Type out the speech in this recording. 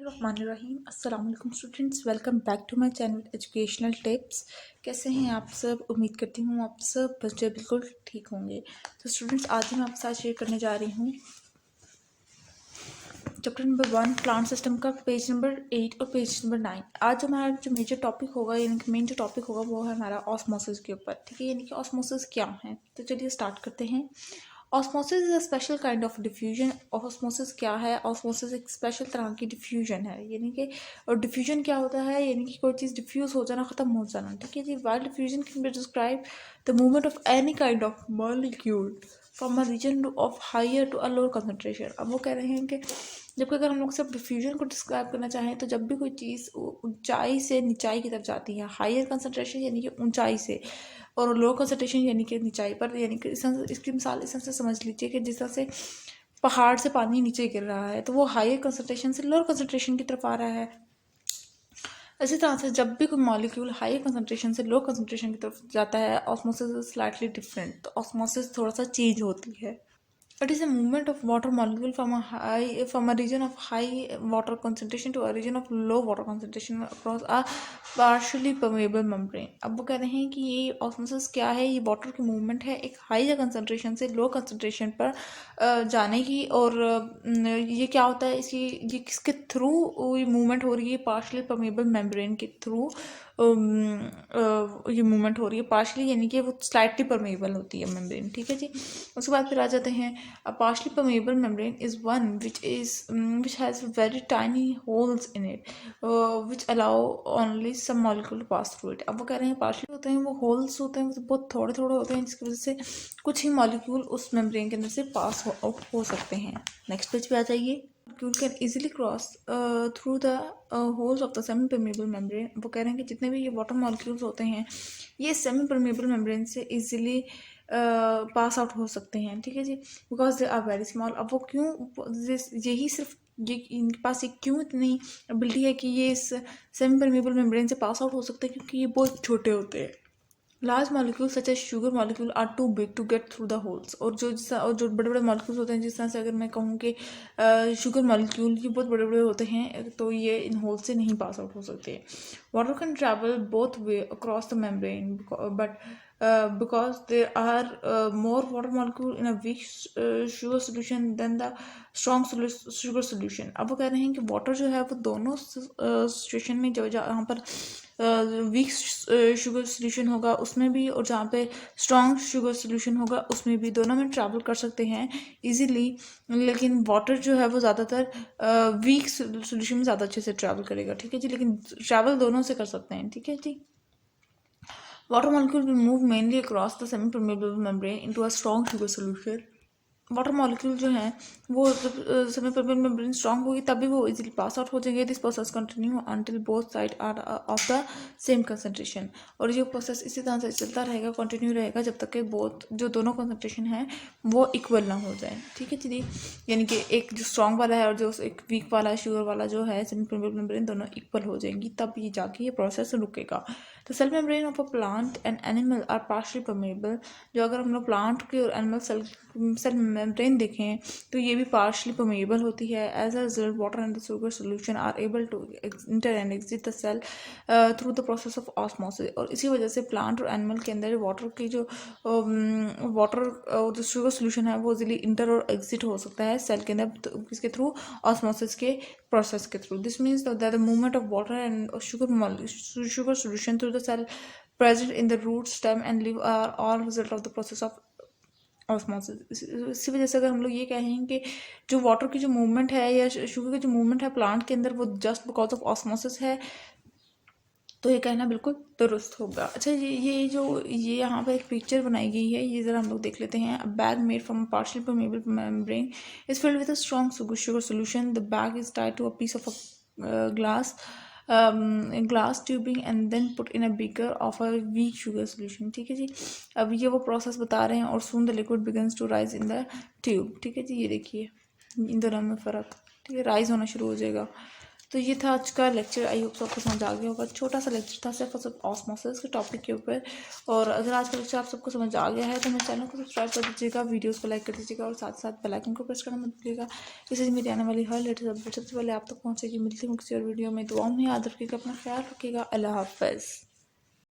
बिस्मिल्लाहिर्रहमानिर्रहीम। अस्सलाम वालेकुम students, welcome back to my channel educational tips. कैसे हैं आप सब? उम्मीद करती हूँ आप सब बच्चे बिल्कुल ठीक होंगे। तो स्टूडेंट्स, आज मैं आपके साथ शेयर करने जा रही हूँ चैप्टर नंबर 1 प्लांट सिस्टम का पेज नंबर 8 और पेज नंबर 9। आज हमारा जो मेजर टॉपिक होगा, यानी कि मेन जो टॉपिक होगा वो है हमारा ऑस्मोसिस के ऊपर। ठीक है, यानी कि ऑस्मोसिस क्या है। तो चलिए स्टार्ट करते हैं। Osmosis is a special kind of diffusion. Osmosis क्या है? ऑस्मोसिस एक स्पेशल तरह की डिफ्यूजन है, यानी कि और डिफ्यूजन क्या होता है? यानी कि कोई चीज़ डिफ्यूज हो जाना, ख़त्म हो जाना। ठीक है जी। While diffusion can be describe the movement of any kind of molecule from a region of higher to a lower concentration. अब वो कह रहे हैं कि जबकि अगर हम लोग सिर्फ डिफ्यूजन को डिस्क्राइब करना चाहें तो जब भी कोई चीज़ ऊंचाई से नीचाई की तरफ जाती है, हायर कंसनट्रेशन यानी कि ऊंचाई से, और लो कंसनट्रेशन यानी कि नीचाई पर, यानी कि इसकी मिसाल इस तरह से समझ लीजिए कि जिस तरह से पहाड़ से पानी नीचे गिर रहा है तो वो हायर कंसनट्रेशन से लोअर कंसनट्रेशन की तरफ आ रहा है। इसी तरह से जब भी कोई मॉलिक्यूल हाई कंसनट्रेशन से लो कंसनट्रेशन की तरफ जाता है, ऑस्मोसिस स्लाइटली डिफरेंट। तो ऑस्मोसिस थोड़ा सा चेंज होती है। It is a movement of water molecule from a region of high water concentration to a region of low water concentration across a partially permeable membrane। अब वो कह रहे हैं कि ये ऑस्मोसिस क्या है? ये वाटर की मूवमेंट है एक हाई कंसंट्रेशन से लो कंसंट्रेशन पर जाने की। और ये क्या होता है? ये किसके थ्रू ये मूवमेंट हो रही है? पार्शियली परमेबल मेम्ब्रेन के थ्रू ये मूवमेंट हो रही है। पार्शली यानी कि वो स्लाइटली परमेबल होती है मेम्ब्रेन। ठीक है जी। उसके बाद फिर आ जाते हैं, a partially permeable membrane is one which has very tiny holes in it, which allow only some molecule to pass through it। अब वो कह रहे हैं पार्शली होते हैं, वो होल्स होते हैं, वो बहुत थोड़े थोड़े होते हैं, जिसकी वजह से कुछ ही मॉलिक्यूल उस मेम्ब्रेन के अंदर से पास आउट हो सकते हैं। नेक्स्ट पेज पे आ जाइए। Molecule can easily cross through the holes of the semi-permeable membrane। वो कह रहे हैं कि जितने भी ये वाटर मॉलिक्यूल्स होते हैं ये सेमी परमेबल मेम्ब्रेन से इजीली पास आउट हो सकते हैं। ठीक है जी, because they are very small. अब वो क्यों, यही सिर्फ ये इनके पास एक क्यों इतनी एबिलिटी है कि ये इस सेमी परमेबल मेम्ब्रेन से पास आउट हो सकते हैं? क्योंकि ये बहुत छोटे होते हैं। Large molecule such as sugar molecule are too big to get through the holes. और जो बड़े बड़े मॉलिक्यूल्स होते हैं, जिस तरह से अगर मैं कहूँ कि शुगर मॉलिक्यूल ये बहुत बड़े बड़े होते हैं, तो ये इन होल्स से नहीं पास आउट हो सकते। Water can travel both way across the membrane but because there are more water molecule in a weak sugar solution than the strong sugar solution। अब वो कह रहे हैं कि वाटर जो है वो दोनों सिचुएशन में, जो जहाँ पर वीक शुगर सोल्यूशन होगा उसमें भी, और जहाँ पे स्ट्रॉन्ग शुगर सोल्यूशन होगा उसमें भी, दोनों में ट्रैवल कर सकते हैं इजीली। लेकिन वाटर जो है वो ज़्यादातर वीक सोल्यूशन में ज़्यादा अच्छे से ट्रैवल करेगा। ठीक है जी, लेकिन ट्रैवल दोनों से कर सकते हैं। ठीक है जी। Water molecule will move mainly across the semi-permeable membrane into a strong sugar solution। Water molecule जो है वो जब सेमी परमेबल मेम्ब्रेन स्ट्रांग होगी तभी वो इजीली पास आउट हो जाएंगे। This process continue until both side are of the same concentration. और ये प्रोसेस इसी तरह से चलता रहेगा, कंटिन्यू रहेगा जब तक कि जो दोनों कंसंट्रेशन है वो इक्वल ना हो जाए। ठीक है जी, यानी कि एक जो स्ट्रॉन्ग वाला है और जो एक वीक वाला शुगर वाला जो है सेमी परमेबल मेम्ब्रेन, दोनों इक्वल हो जाएंगी, तब ये जाके ये प्रोसेस रुकेगा। तो cell membrane of a plant and animal are partially permeable. जो अगर हम लोग प्लांट के और एनिमल सेल मेम्ब्रेन देखें तो ये भी पार्शियली परमेबल होती है। As a result water and the sugar solution are able to enter and exit the cell through the process of osmosis. और इसी वजह से प्लांट और एनिमल के अंदर वाटर की जो वाटर और जो शुगर सोल्यूशन है वो इजीली इंटर और एग्जिट हो सकता है सेल के अंदर, किसके थ्रू? ऑस्मोसिस के प्रोसेस के through. This means that the movement of water and sugar solution through the cell present in the root, stem and leaf are all result of the process of osmosis. इसी वजह से अगर हम लोग ये कहें कि जो वाटर की जो मूवमेंट है या शुगर की जो मूवमेंट है प्लांट के अंदर वो जस्ट बिकॉज ऑफ ऑस्मोसिस है, तो ये कहना बिल्कुल दुरुस्त होगा। अच्छा, ये यहाँ पर एक पिक्चर बनाई गई है, ये ज़रा हम लोग देख लेते हैं। A bag made from partial permeable membrane is filled with a strong sugar solution. The bag is tied to a piece of glass tubing and then put in a beaker of a weak sugar solution। ठीक है जी, अब ये वो process बता रहे हैं। और soon the liquid begins to rise in the tube। ठीक है जी, ये देखिए इन दोनों में फ़र्क। ठीक है, राइज होना शुरू हो जाएगा। तो ये था आज का लेक्चर। आई होप सबको समझ आ गया होगा। छोटा सा लेक्चर था सिर्फ और सिर्फ ऑस्मोसिस के टॉपिक के ऊपर। और अगर आज का लेक्चर आप सबको समझ आ गया है तो मेरे चैनल को सब्सक्राइब कर दीजिएगा, वीडियोस को लाइक कर दीजिएगा और साथ साथ बेल आइकन को प्रेस करना मत भूलिएगा। इससे मेरी आने वाली हर लेटेस्ट अपडेट सबसे पहले आप तक पहुँचेगी। मिलती हूँ किसी और वीडियो में। दुआओं में याद रखिएगा, अपना ख्याल रखिएगा। अल्लाह हाफ़िज़।